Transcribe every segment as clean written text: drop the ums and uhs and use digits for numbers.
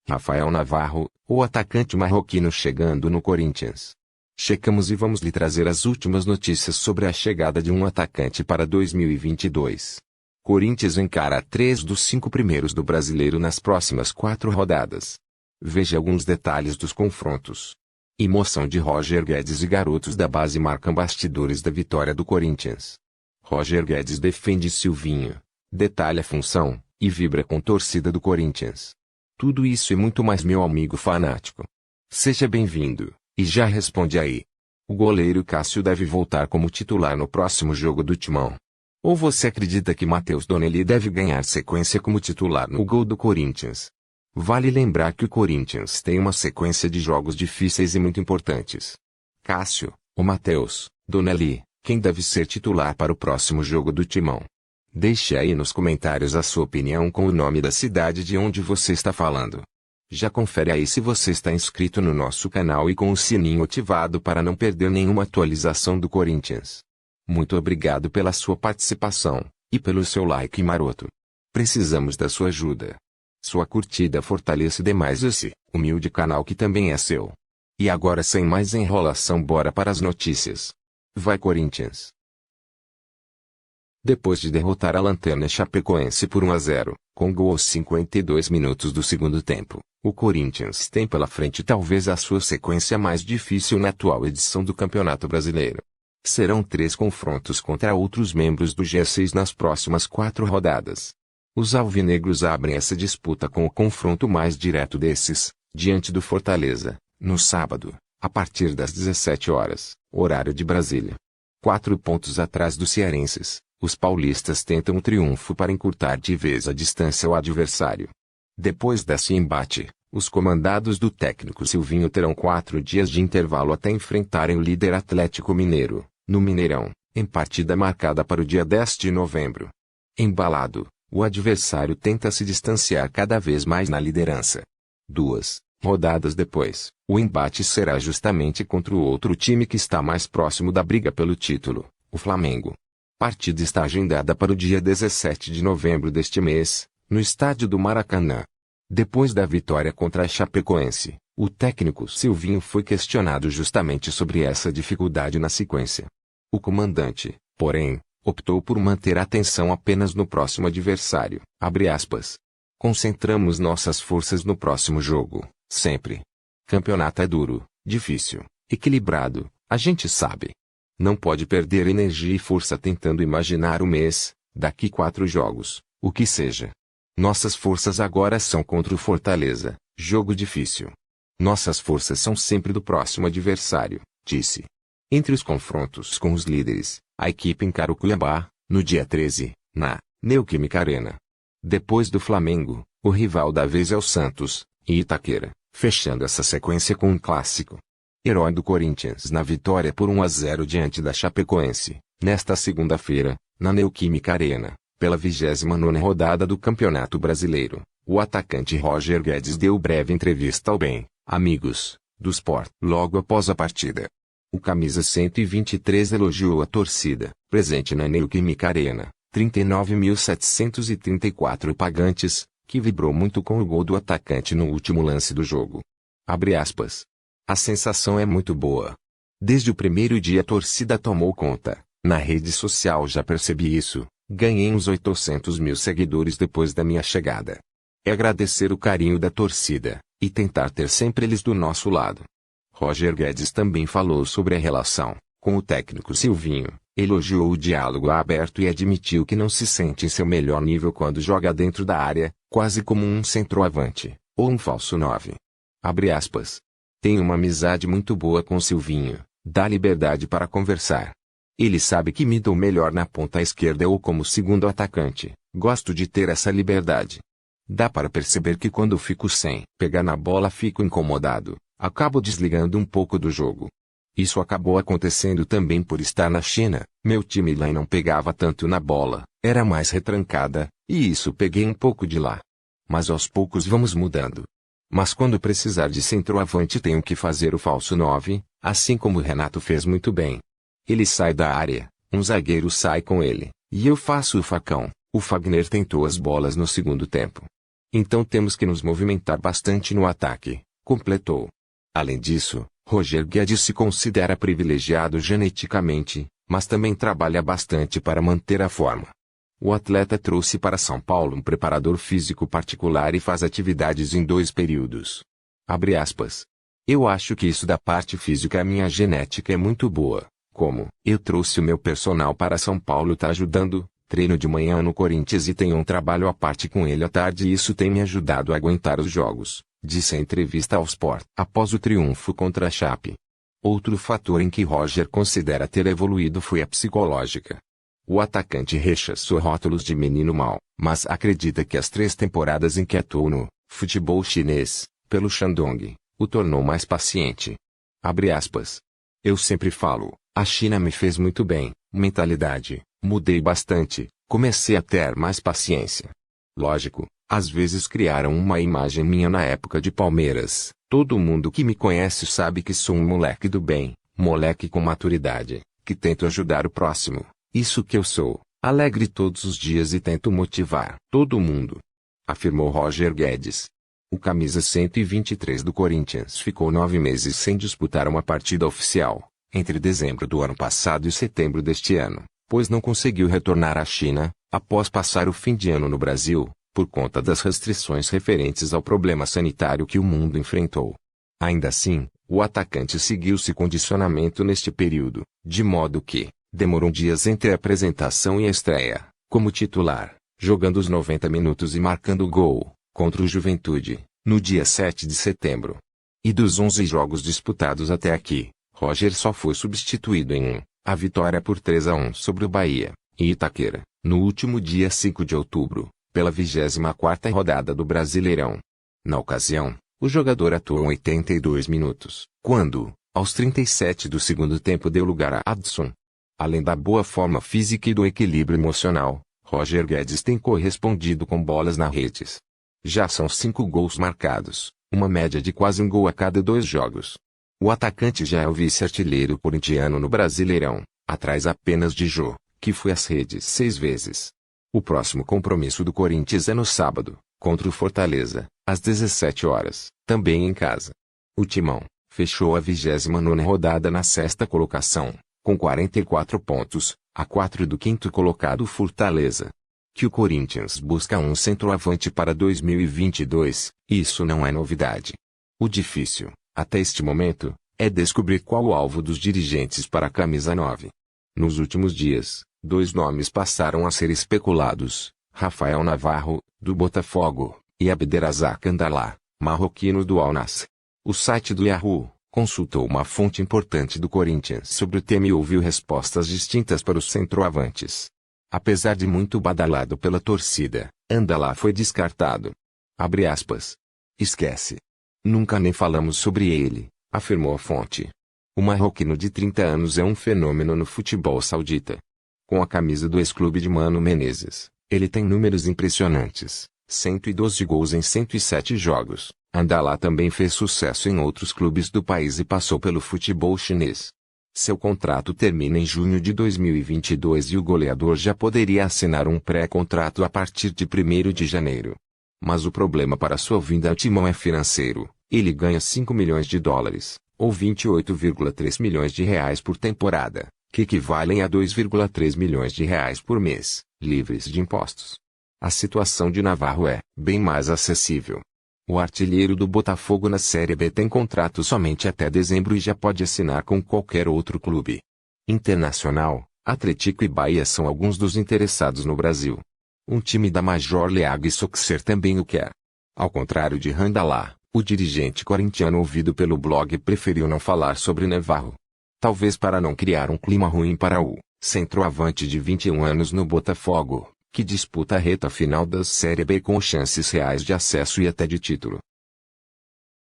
Rafael Navarro, o atacante marroquino chegando no Corinthians. Checamos e vamos lhe trazer as últimas notícias sobre a chegada de um atacante para 2022. Corinthians encara 3 dos 5 primeiros do Brasileiro nas próximas 4 rodadas. Veja alguns detalhes dos confrontos. Emoção de Roger Guedes e garotos da base marcam bastidores da vitória do Corinthians. Roger Guedes defende Silvinho, detalha a função, e vibra com torcida do Corinthians. Tudo isso e muito mais, meu amigo fanático. Seja bem-vindo, e já responde aí. O goleiro Cássio deve voltar como titular no próximo jogo do Timão. Ou você acredita que Matheus Donelli deve ganhar sequência como titular no gol do Corinthians? Vale lembrar que o Corinthians tem uma sequência de jogos difíceis e muito importantes. Cássio, o Matheus, Donelli, quem deve ser titular para o próximo jogo do Timão? Deixe aí nos comentários a sua opinião com o nome da cidade de onde você está falando. Já confere aí se você está inscrito no nosso canal e com o sininho ativado para não perder nenhuma atualização do Corinthians. Muito obrigado pela sua participação, e pelo seu like maroto. Precisamos da sua ajuda. Sua curtida fortalece demais esse humilde canal que também é seu. E agora, sem mais enrolação, bora para as notícias. Vai Corinthians! Depois de derrotar a Lanterna Chapecoense por 1-0, com gol aos 52 minutos do segundo tempo, o Corinthians tem pela frente talvez a sua sequência mais difícil na atual edição do Campeonato Brasileiro. Serão 3 confrontos contra outros membros do G6 nas próximas 4 rodadas. Os alvinegros abrem essa disputa com o confronto mais direto desses, diante do Fortaleza, no sábado, a partir das 17 horas, horário de Brasília. 4 pontos atrás dos cearenses, os paulistas tentam um triunfo para encurtar de vez a distância ao adversário. Depois desse embate, os comandados do técnico Silvinho terão 4 dias de intervalo até enfrentarem o líder Atlético Mineiro, no Mineirão, em partida marcada para o dia 10 de novembro. Embalado, o adversário tenta se distanciar cada vez mais na liderança. 2 rodadas depois, o embate será justamente contra o outro time que está mais próximo da briga pelo título, o Flamengo. Partida está agendada para o dia 17 de novembro deste mês, no estádio do Maracanã. Depois da vitória contra a Chapecoense, o técnico Silvinho foi questionado justamente sobre essa dificuldade na sequência. O comandante, porém, optou por manter a atenção apenas no próximo adversário. Abre aspas. Concentramos nossas forças no próximo jogo, sempre. Campeonato é duro, difícil, equilibrado, a gente sabe. Não pode perder energia e força tentando imaginar o mês, daqui 4 jogos, o que seja. Nossas forças agora são contra o Fortaleza, jogo difícil. Nossas forças são sempre do próximo adversário, disse. Entre os confrontos com os líderes, a equipe encara o Cuiabá, no dia 13, na Neoquímica Arena. Depois do Flamengo, o rival da vez é o Santos, em Itaquera, fechando essa sequência com um clássico. Herói do Corinthians na vitória por 1-0 diante da Chapecoense, nesta segunda-feira, na Neoquímica Arena, pela 29ª rodada do Campeonato Brasileiro, o atacante Roger Guedes deu breve entrevista ao Bem, Amigos, do Sport. Logo após a partida, o camisa 123 elogiou a torcida, presente na Neoquímica Arena, 39.734 pagantes, que vibrou muito com o gol do atacante no último lance do jogo. Abre aspas. A sensação é muito boa. Desde o primeiro dia a torcida tomou conta, na rede social já percebi isso, ganhei uns 800 mil seguidores depois da minha chegada. É agradecer o carinho da torcida, e tentar ter sempre eles do nosso lado. Roger Guedes também falou sobre a relação com o técnico Silvinho, elogiou o diálogo aberto e admitiu que não se sente em seu melhor nível quando joga dentro da área, quase como um centroavante, ou um falso 9. Abre aspas. Tenho uma amizade muito boa com o Silvinho, dá liberdade para conversar. Ele sabe que me dou melhor na ponta esquerda ou como segundo atacante, gosto de ter essa liberdade. Dá para perceber que quando fico sem pegar na bola fico incomodado, acabo desligando um pouco do jogo. Isso acabou acontecendo também por estar na China, meu time lá não pegava tanto na bola, era mais retrancada, e isso peguei um pouco de lá. Mas aos poucos vamos mudando. Mas quando precisar de centroavante tenho que fazer o falso 9, assim como o Renato fez muito bem. Ele sai da área, um zagueiro sai com ele, e eu faço o facão. O Fagner tentou as bolas no segundo tempo. Então temos que nos movimentar bastante no ataque, completou. Além disso, Roger Guedes se considera privilegiado geneticamente, mas também trabalha bastante para manter a forma. O atleta trouxe para São Paulo um preparador físico particular e faz atividades em 2 períodos. Abre aspas. Eu acho que isso da parte física, a minha genética é muito boa. Como eu trouxe o meu personal para São Paulo, tá ajudando, treino de manhã no Corinthians e tenho um trabalho à parte com ele à tarde e isso tem me ajudado a aguentar os jogos, disse em entrevista ao Sport após o triunfo contra a Chape. Outro fator em que Roger considera ter evoluído foi a psicológica. O atacante rechaçou rótulos de menino mau, mas acredita que as 3 temporadas em que atuou no futebol chinês, pelo Shandong, o tornou mais paciente. Abre aspas. Eu sempre falo, a China me fez muito bem, mentalidade, mudei bastante, comecei a ter mais paciência. Lógico, às vezes criaram uma imagem minha na época de Palmeiras, todo mundo que me conhece sabe que sou um moleque do bem, moleque com maturidade, que tento ajudar o próximo. Isso que eu sou, alegre todos os dias e tento motivar todo mundo, afirmou Roger Guedes. O camisa 123 do Corinthians ficou 9 meses sem disputar uma partida oficial, entre dezembro do ano passado e setembro deste ano, pois não conseguiu retornar à China, após passar o fim de ano no Brasil, por conta das restrições referentes ao problema sanitário que o mundo enfrentou. Ainda assim, o atacante seguiu-se condicionamento neste período, de modo que demorou dias entre a apresentação e a estreia, como titular, jogando os 90 minutos e marcando gol, contra o Juventude, no dia 7 de setembro. E dos 11 jogos disputados até aqui, Roger só foi substituído em a vitória por 3-1 sobre o Bahia, em Itaquera, no último dia 5 de outubro, pela 24ª rodada do Brasileirão. Na ocasião, o jogador atuou 82 minutos, quando, aos 37 do segundo tempo deu lugar a Adson. Além da boa forma física e do equilíbrio emocional, Roger Guedes tem correspondido com bolas nas redes. Já são 5 gols marcados, uma média de quase um gol a cada 2 jogos. O atacante já é o vice-artilheiro corintiano no Brasileirão, atrás apenas de Jô, que foi às redes 6 vezes. O próximo compromisso do Corinthians é no sábado, contra o Fortaleza, às 17 horas, também em casa. O Timão fechou a 29ª rodada na 6ª colocação, com 44 pontos, a 4 do 5º colocado Fortaleza. Que o Corinthians busca um centroavante para 2022, isso não é novidade. O difícil, até este momento, é descobrir qual o alvo dos dirigentes para a camisa 9. Nos últimos dias, 2 nomes passaram a ser especulados, Rafael Navarro, do Botafogo, e Abderrazak Andalá, marroquino do Al Nassr. O site do Yahoo consultou uma fonte importante do Corinthians sobre o tema e ouviu respostas distintas para os centroavantes. Apesar de muito badalado pela torcida, Andalá foi descartado. Abre aspas. Esquece. Nunca nem falamos sobre ele, afirmou a fonte. O marroquino de 30 anos é um fenômeno no futebol saudita. Com a camisa do ex-clube de Mano Menezes, ele tem números impressionantes, 112 gols em 107 jogos. Andalá também fez sucesso em outros clubes do país e passou pelo futebol chinês. Seu contrato termina em junho de 2022 e o goleador já poderia assinar um pré-contrato a partir de 1º de janeiro. Mas o problema para sua vinda ao Timão é financeiro. Ele ganha 5 milhões de dólares, ou 28,3 milhões de reais por temporada, que equivalem a 2,3 milhões de reais por mês, livres de impostos. A situação de Navarro é bem mais acessível. O artilheiro do Botafogo na Série B tem contrato somente até dezembro e já pode assinar com qualquer outro clube. Internacional, Atlético e Bahia são alguns dos interessados no Brasil. Um time da Major League Soccer também o quer. Ao contrário de Andalá, o dirigente corintiano ouvido pelo blog preferiu não falar sobre Navarro. Talvez para não criar um clima ruim para o centroavante de 21 anos no Botafogo, que disputa a reta final da Série B com chances reais de acesso e até de título.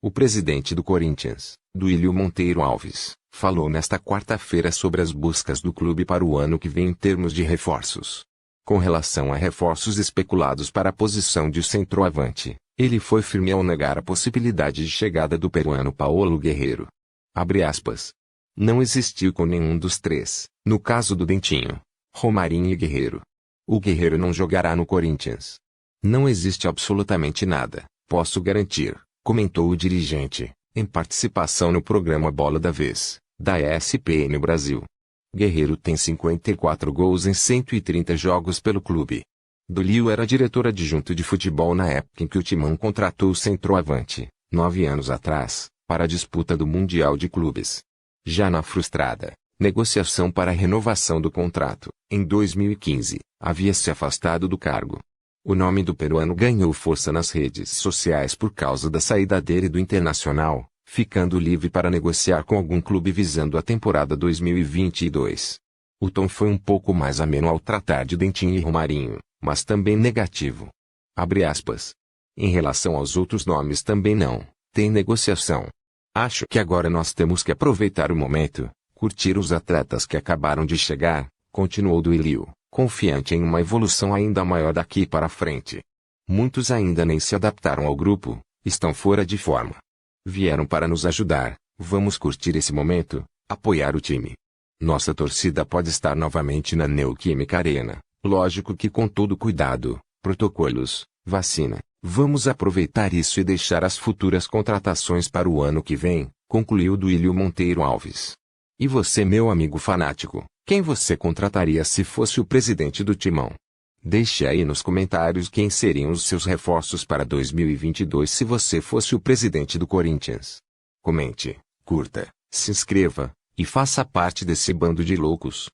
O presidente do Corinthians, Duílio Monteiro Alves, falou nesta quarta-feira sobre as buscas do clube para o ano que vem em termos de reforços. Com relação a reforços especulados para a posição de centroavante, ele foi firme ao negar a possibilidade de chegada do peruano Paulo Guerreiro. Abre aspas. Não existiu com nenhum dos 3, no caso do Dentinho, Romarinho e Guerreiro. O Guerreiro não jogará no Corinthians. Não existe absolutamente nada, posso garantir, comentou o dirigente, em participação no programa Bola da Vez, da ESPN Brasil. Guerreiro tem 54 gols em 130 jogos pelo clube. Duílio era diretor adjunto de futebol na época em que o Timão contratou o centroavante, 9 anos atrás, para a disputa do Mundial de Clubes. Já na frustrada negociação para a renovação do contrato, em 2015, havia se afastado do cargo. O nome do peruano ganhou força nas redes sociais por causa da saída dele do Internacional, ficando livre para negociar com algum clube visando a temporada 2022. O tom foi um pouco mais ameno ao tratar de Dentinho e Romarinho, mas também negativo. Abre aspas. Em relação aos outros nomes também não tem negociação. Acho que agora nós temos que aproveitar o momento, curtir os atletas que acabaram de chegar, continuou Duílio, confiante em uma evolução ainda maior daqui para frente. Muitos ainda nem se adaptaram ao grupo, estão fora de forma. Vieram para nos ajudar, vamos curtir esse momento, apoiar o time. Nossa torcida pode estar novamente na Neoquímica Arena, lógico que com todo cuidado, protocolos, vacina. Vamos aproveitar isso e deixar as futuras contratações para o ano que vem, concluiu Duílio Monteiro Alves. E você, meu amigo fanático, quem você contrataria se fosse o presidente do Timão? Deixe aí nos comentários quem seriam os seus reforços para 2022 se você fosse o presidente do Corinthians. Comente, curta, se inscreva, e faça parte desse bando de loucos.